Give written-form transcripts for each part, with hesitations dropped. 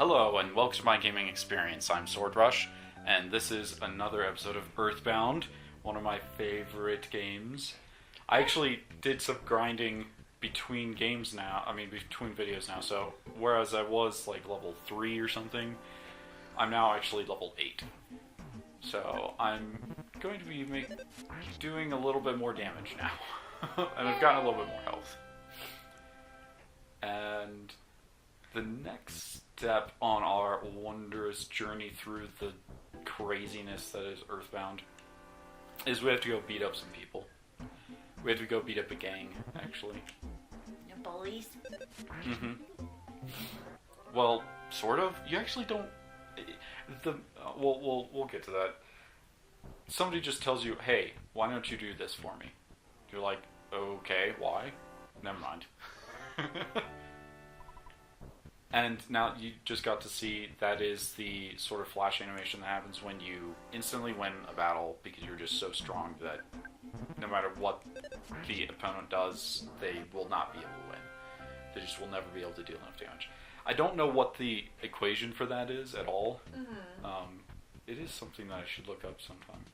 Hello and welcome to my gaming experience. I'm Sword Rush, and this is another episode of Earthbound, one of my favorite games. I actually did some grinding between games now, between videos now, so whereas I was like level 3 or something, I'm now actually level 8. So I'm going to be doing a little bit more damage now, and I've gotten a little bit more health. And the next step on our wondrous journey through the craziness that is Earthbound is we have to go beat up some people. We have to go beat up a gang, actually. The bullies? Mm-hmm. Well, sort of. You actually don't... We'll get to that. Somebody just tells you, hey, why don't you do this for me? You're like, okay, why? Never mind. And now you just got to see that is the sort of flash animation that happens when you instantly win a battle because you're just so strong that no matter what the opponent does, they will not be able to win. They just will never be able to deal enough damage. I don't know what the equation for that is at all. Mm-hmm. It is something that I should look up sometime.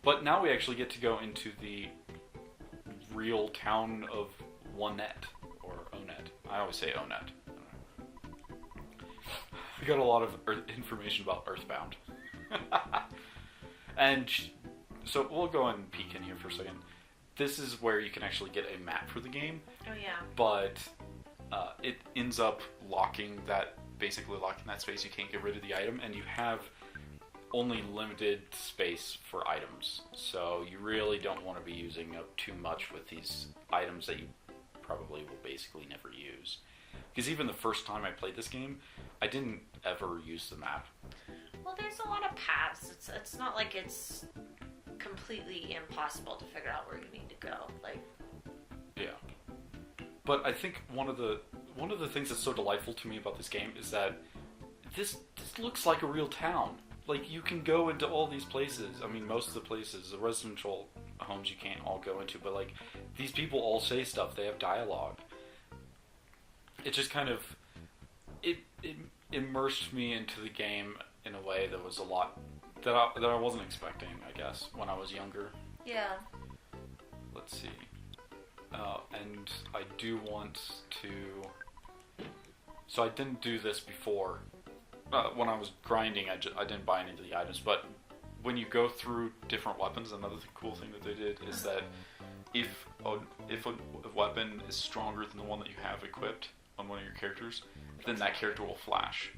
But now we actually get to go into the real town of Onet, or Onet. I always say Onet. We got a lot of information about Earthbound. And so we'll go and peek in here for a second. This is where you can actually get a map for the game. Oh, yeah. But it ends up basically locking that space. You can't get rid of the item, and you have only limited space for items. So you really don't want to be using up too much with these items that you probably will basically never use. Because even the first time I played this game, I didn't ever use the map. Well, there's a lot of paths. It's not like it's completely impossible to figure out where you need to go. Yeah. But I think one of the things that's so delightful to me about this game is that this looks like a real town. Like, you can go into all these places. I mean, most of the places, the residential homes you can't all go into, but like, these people all say stuff. They have dialogue. It just kind of it immersed me into the game in a way that was a lot that I wasn't expecting, I guess, when I was younger. Yeah. Let's see. And I do want to... So I didn't do this before. When I was grinding, I didn't buy any of the items, but when you go through different weapons, another cool thing that they did is that if a weapon is stronger than the one that you have equipped on one of your characters, then that character will flash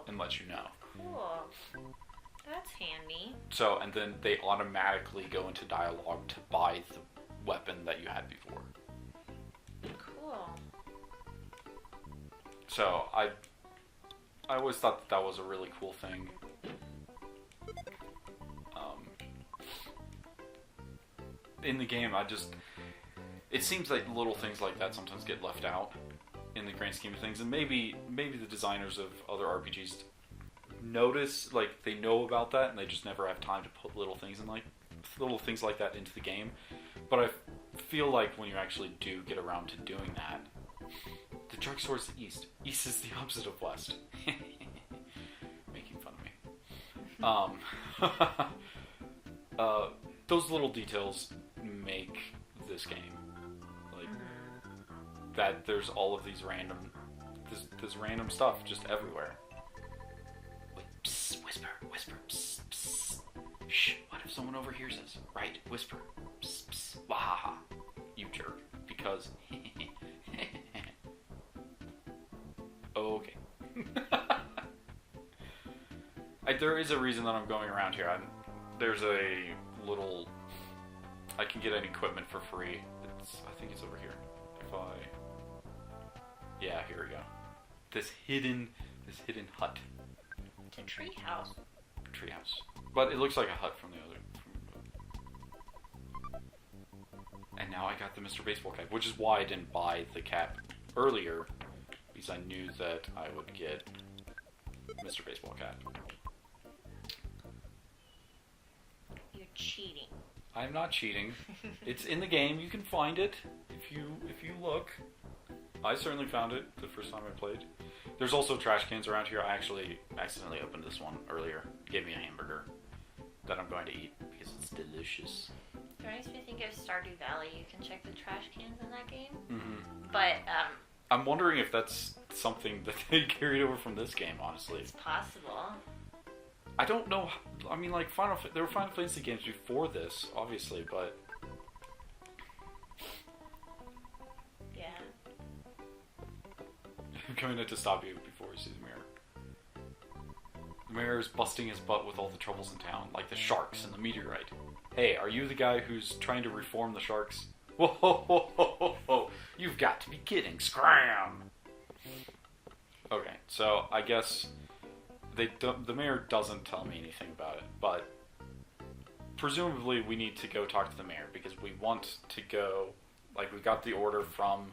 and let you know. Cool. That's handy. So, and then they automatically go into dialogue to buy the weapon that you had before. Cool. So, I always thought that was a really cool thing. In the game, it seems like little things like that sometimes get left out in the grand scheme of things, and maybe the designers of other RPGs notice, like, they know about that, and they just never have time to put little things like that into the game. But I feel like when you actually do get around to doing that, the drugstore's the east. East is the opposite of west. Making fun of me. Those little details make this game. Like, that there's all of these this random stuff just everywhere. Like, psst, whisper, psst, psst. Shh, what if someone overhears us? Right, whisper, psst, psst, wahaha, you jerk, because... Okay. There is a reason that I'm going around here. There's a little... I can get an equipment for free. I think it's over here. Yeah, here we go. This hidden hut. It's a treehouse. But it looks like a hut from the other. And now I got the Mr. Baseball cap, which is why I didn't buy the cap earlier, because I knew that I would get Mr. Baseball cap. You're cheating. I'm not cheating. It's in the game. You can find it if you look. I certainly found it the first time I played. There's also trash cans around here. I actually accidentally opened this one earlier. It gave me a hamburger that I'm going to eat because it's delicious. It makes me think of Stardew Valley. You can check the trash cans in that game. Mm-hmm. But, I'm wondering if that's something that they carried over from this game, honestly. it's possible. I don't know. I mean, like, there were Final Fantasy games before this, obviously, but... Yeah. I'm coming in to stop you before we see the mirror. The mirror is busting his butt with all the troubles in town, like the sharks and the meteorite. Hey, are you the guy who's trying to reform the sharks? Whoa, ho, ho, ho, ho, ho. You've got to be kidding. Scram! Okay, so I guess the mayor doesn't tell me anything about it, but presumably we need to go talk to the mayor because we want to go, like, we got the order from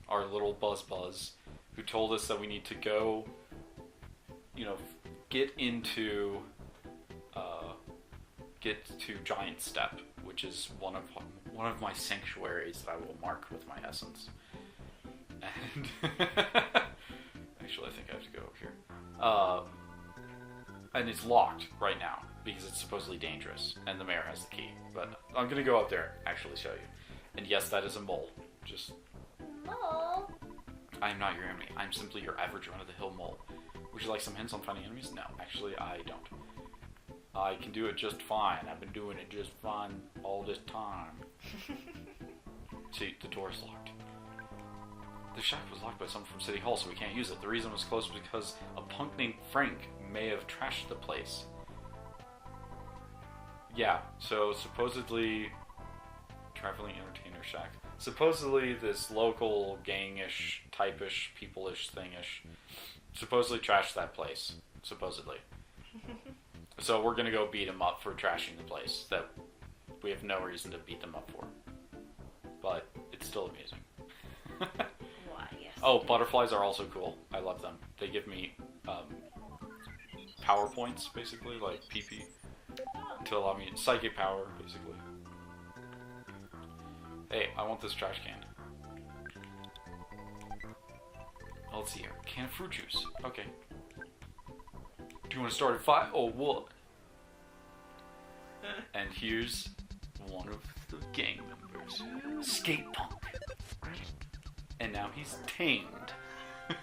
our little Buzz, who told us that we need to go, you know, get to Giant Step, which is one of my sanctuaries that I will mark with my essence. And actually, I think I have to go over here. And it's locked right now because it's supposedly dangerous, and the mayor has the key. But I'm gonna go up there, actually show you. And yes, that is a mole. Just Mole? I am not your enemy. I'm simply your average run-of-the-hill mole. Would you like some hints on finding enemies? No, actually, I don't. I can do it just fine. I've been doing it just fine all this time. See, the door's locked. The shack was locked by someone from City Hall, so we can't use it. The reason it was closed was because a punk named Frank may have trashed the place. Yeah, so supposedly... Traveling Entertainer Shack. Supposedly this local gang-ish, type-ish, people-ish, thing-ish supposedly trashed that place. Supposedly. So we're gonna go beat him up for trashing the place that we have no reason to beat them up for. But it's still amusing. Why, yes. Oh, butterflies are also cool. I love them. They give me power points, basically, like PP, to allow me psychic power, basically. Hey, I want this trash can. Oh, let's see here. Can of fruit juice. Okay. Do you want to start a fight or what? And here's one of the gang members. Skate Punk. And now he's tamed. I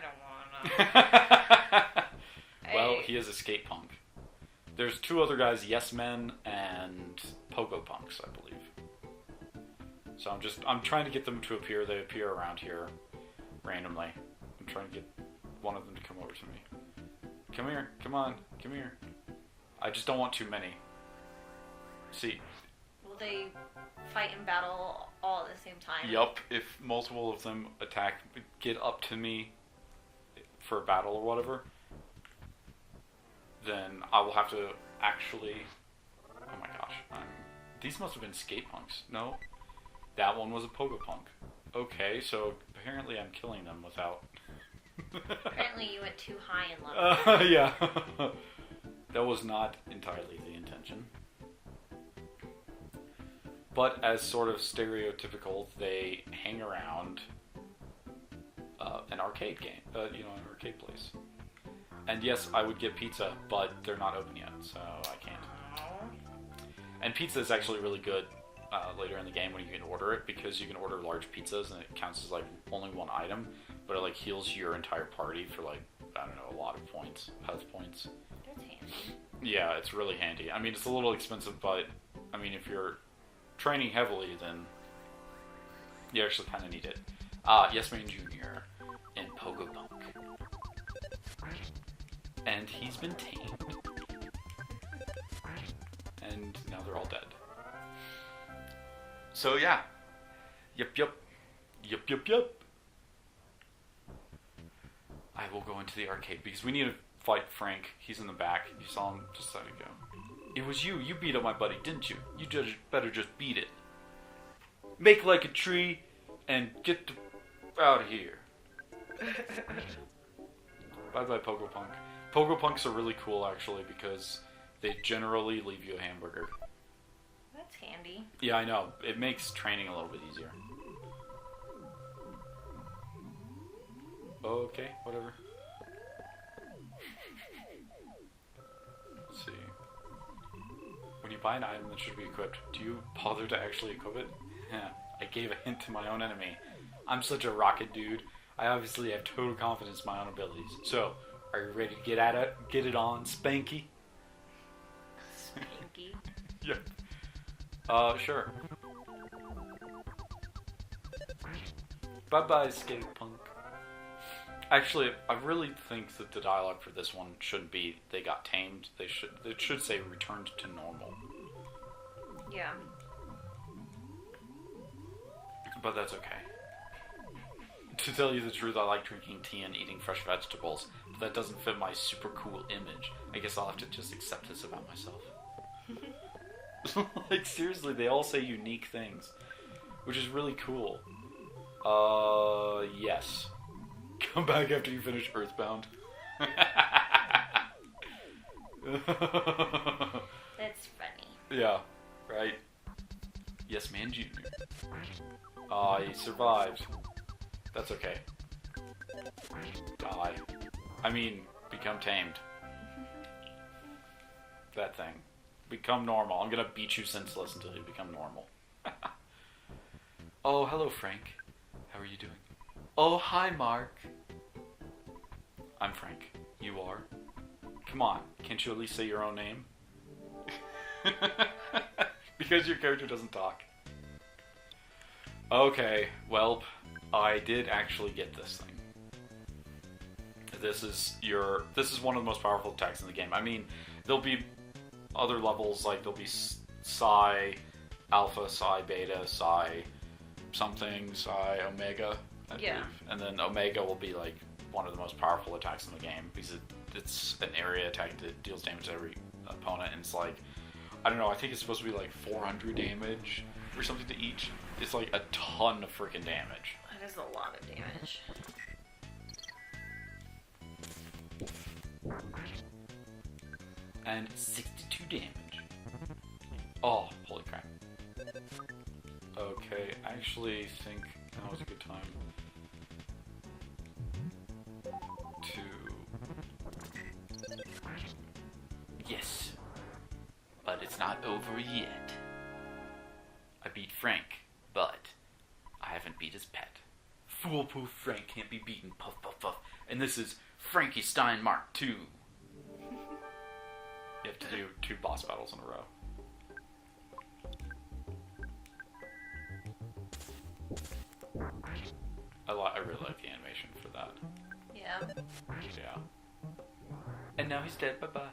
don't wanna. Well, he is a skate punk. There's two other guys, Yes Men and Pogo Punks, I believe. So I'm trying to get them to appear. They appear around here randomly. I'm trying to get one of them to come over to me. Come here, come on, come here. I just don't want too many. See. Will they fight and battle all at the same time? Yup, if multiple of them get up to me for a battle or whatever, then I will have to actually... Oh my gosh. These must have been skate punks. No, that one was a Pogo Punk. Okay, so apparently I'm killing them without... Apparently you went too high in level. Yeah. That was not entirely the intention. But as sort of stereotypical, they hang around an arcade game, an arcade place. And yes, I would get pizza, but they're not open yet, so I can't. And pizza is actually really good later in the game when you can order it, because you can order large pizzas and it counts as like only one item, but it like heals your entire party for like, I don't know, a lot of points, health points. That's handy. Yeah, it's really handy. I mean, it's a little expensive, but I mean, if you're training heavily, then you actually kind of need it. Yes Man Jr. and Pogo Punk. And he's been tamed. And now they're all dead. So yeah. Yep. I will go into the arcade because we need to fight Frank. He's in the back. You saw him just a second ago. It was you. You beat up my buddy, didn't you? You better just beat it. Make like a tree and get out of here. Bye-bye, Pogo Punk. Pogo Punks are really cool, actually, because they generally leave you a hamburger. That's handy. Yeah, I know. It makes training a little bit easier. Okay, whatever. Let's see. When you buy an item that should be equipped, do you bother to actually equip it? I gave a hint to my own enemy. I'm such a rocket dude. I obviously have total confidence in my own abilities. So, are you ready to get at it? Get it on, Spanky? Spanky? Yeah. Sure. Bye-bye, skate punk. Actually, I really think that the dialogue for this one shouldn't be they got tamed. It should say returned to normal. Yeah. But that's okay. To tell you the truth, I like drinking tea and eating fresh vegetables, but that doesn't fit my super cool image. I guess I'll have to just accept this about myself. Like, seriously, they all say unique things, which is really cool. Yes. Come back after you finish Earthbound. That's funny. Yeah, right? Yes, man, Junior. He survived. That's okay. Die. I mean, become tamed. That thing. Become normal. I'm gonna beat you senseless until you become normal. Oh, hello, Frank. How are you doing? Oh, hi, Mark. I'm Frank. You are? Come on, can't you at least say your own name? Because your character doesn't talk. Okay, well, I did actually get this thing. This is one of the most powerful attacks in the game. I mean, there'll be other levels, like there'll be Psi Alpha, Psi Beta, Psi something, Psi Omega, I believe. And then Omega will be like one of the most powerful attacks in the game because it's an area attack that deals damage to every opponent, and it's like, I don't know, I think it's supposed to be like 400 damage or something to each. It's like a ton of freaking damage. That is a lot of damage. And 62 damage. Oh, holy crap. Okay, I actually think that was a good time to... Yes. But it's not over yet. I beat Frank, but I haven't beat his pet. Foolproof Frank can't be beaten, puff puff puff. And this is Frankie Stein Mark II. You have to do 2 boss battles in a row. I really like the animation for that. Yeah. Yeah. And now he's dead. Bye-bye.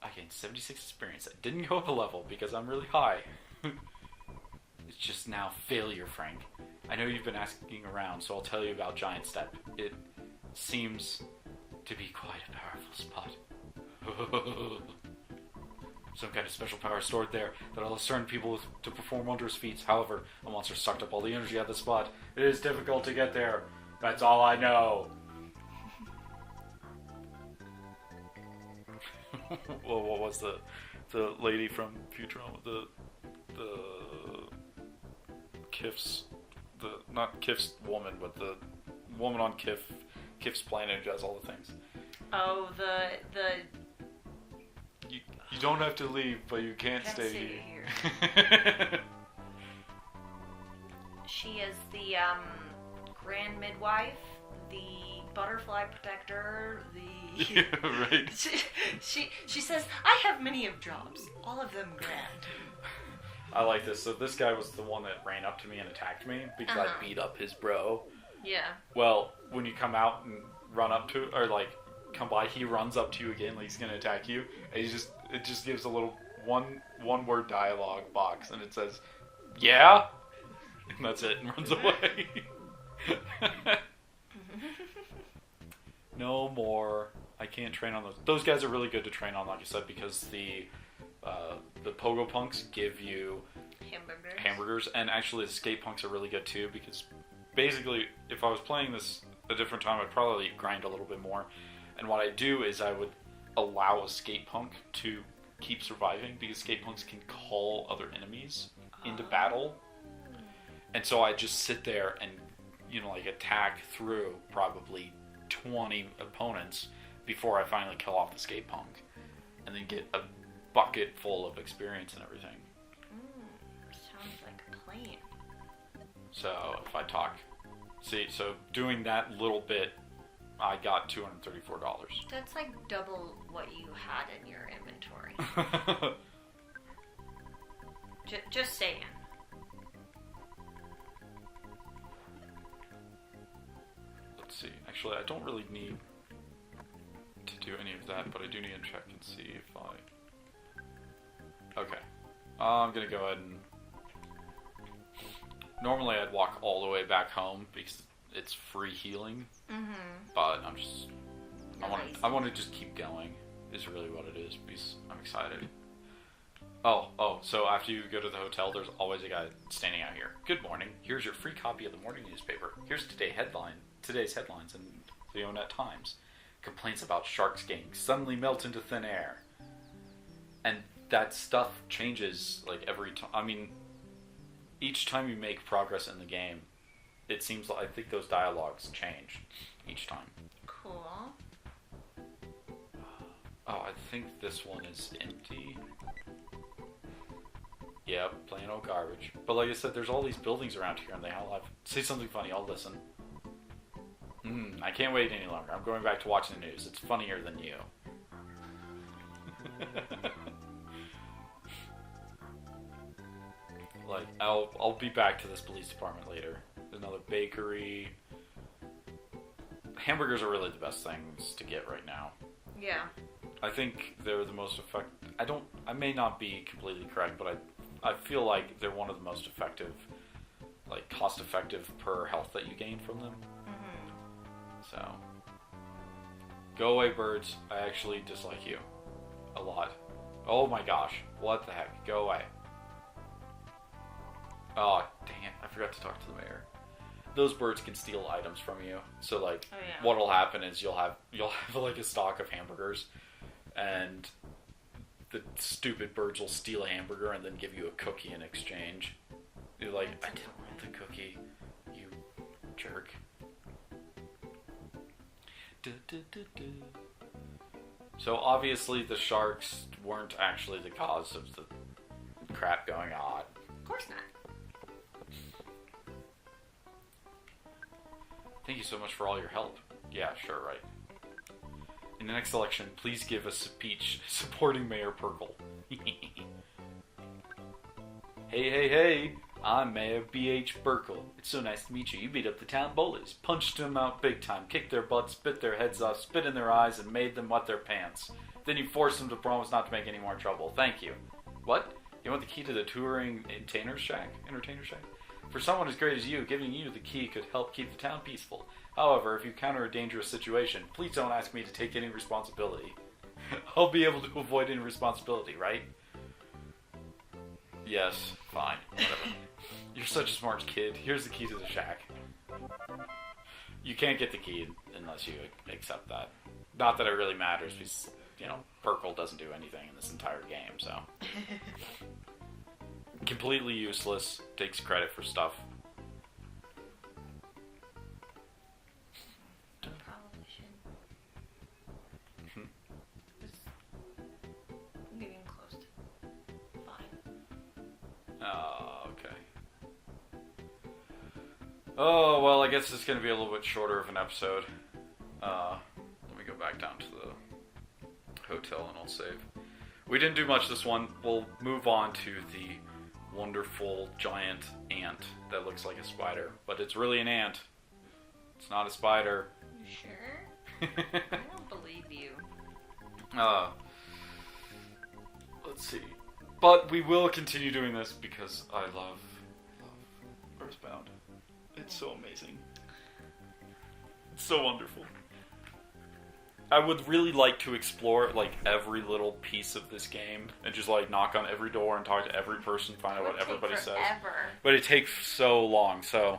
I gained 76 experience. I didn't go up a level because I'm really high. It's just now failure, Frank. I know you've been asking around, so I'll tell you about Giant Step. It seems to be quite a powerful spot. Some kind of special power stored there that allows certain people to perform wondrous feats. However, a monster sucked up all the energy at the spot. It is difficult to get there. That's all I know. Well, what was the lady from Futurama? The Kif's, not Kif's woman, but the woman on Kif's planet who does all the things. Oh, the You don't have to leave, but you can't stay here. She is the grand midwife, the butterfly protector, the Yeah, right. she says, I have many of jobs, all of them grand. I like this. So this guy was the one that ran up to me and attacked me because I beat up his bro. Yeah. Well, when you come out and run up to, or like come by, he runs up to you again like he's gonna attack you, and it just gives a little one word dialogue box, and it says, "Yeah," and that's it, and runs away. No more. I can't train on those. Those guys are really good to train on, like I said, because the Pogo Punks give you hamburgers, and actually the skate punks are really good too, because basically, if I was playing this a different time, I'd probably grind a little bit more. And what I do is I would allow a skate punk to keep surviving, because skate punks can call other enemies into battle. And so I just sit there and like attack through probably 20 opponents before I finally kill off the skate punk, and then get a bucket full of experience and everything. Sounds like a plan. So if I talk, so doing that little bit, I got $234. That's like double what you had in your inventory. Just saying. Let's see. Actually, I don't really need to do any of that, but I do need to check and see if I... Okay. I'm going to go ahead and... Normally I'd walk all the way back home because it's free healing. But I'm just... I want to just keep going is really what it is because I'm excited. So after you go to the hotel, there's always a guy standing out here. Good morning. Here's your free copy of the morning newspaper. Here's today's headlines in the Onet Times. Complaints about sharks gangs suddenly melt into thin air. And that stuff changes like every time. I mean, each time you make progress in the game, it seems like I think those dialogues change each time. Cool. Oh, I think this one is empty. Yep, plain old garbage. But like I said, there's all these buildings around here, and they all have... Say something funny, I'll listen. I can't wait any longer. I'm going back to watching the news. It's funnier than you. Like, I'll be back to this police department later. There's another bakery. Hamburgers are really the best things to get right now. Yeah. I think they're the most effective... I may not be completely correct, but I feel like they're one of the most effective, like, cost-effective per health that you gain from them. So, go away, birds. I actually dislike you a lot. Oh my gosh. What the heck? Go away. Oh, dang it. I forgot to talk to the mayor. Those birds can steal items from you. So, like, what'll happen is you'll have like a stock of hamburgers, and the stupid birds will steal a hamburger and then give you a cookie in exchange. You're like, I didn't want the cookie, you jerk. So obviously the sharks weren't actually the cause of the crap going on. Of course not. Thank you so much for all your help. Yeah, sure, right. In the next election, please give a speech supporting Mayor Perkle. Hey, I'm Mayor B.H. Burkle. It's so nice to meet you. You beat up the town bullies, punched them out big time, kicked their butts, bit their heads off, spit in their eyes, and made them wet their pants. Then you forced them to promise not to make any more trouble. Thank you. What? You want the key to the touring entertainer shack? For someone as great as you, giving you the key could help keep the town peaceful. However, if you encounter a dangerous situation, please don't ask me to take any responsibility. I'll be able to avoid any responsibility, right? Yes, fine, whatever. You're such a smart kid. Here's the key to the shack. You can't get the key unless you accept that. Not that it really matters, because, Perkle doesn't do anything in this entire game, so. Completely useless. Takes credit for stuff. Probably should. Getting close to 5. Oh, okay. Oh, well, I guess it's going to be a little bit shorter of an episode. Let me go back down to the hotel and I'll save. We didn't do much this one. We'll move on to the wonderful giant ant that looks like a spider, but it's really an ant. It's not a spider. You sure? I don't believe you. Let's see. But we will continue doing this because I love Earthbound. It's so amazing. It's so wonderful. I would really like to explore like every little piece of this game and just like knock on every door and talk to every person, find out what everybody says. But it takes so long. So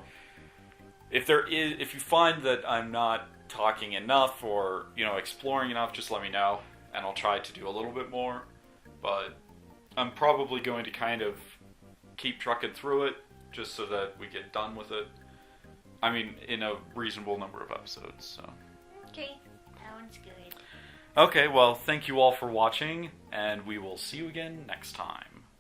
if you find that I'm not talking enough or exploring enough, just let me know and I'll try to do a little bit more. But I'm probably going to kind of keep trucking through it just so that we get done with it. I mean, in a reasonable number of episodes. So. Okay, that one's good. Okay, well, thank you all for watching, and we will see you again next time.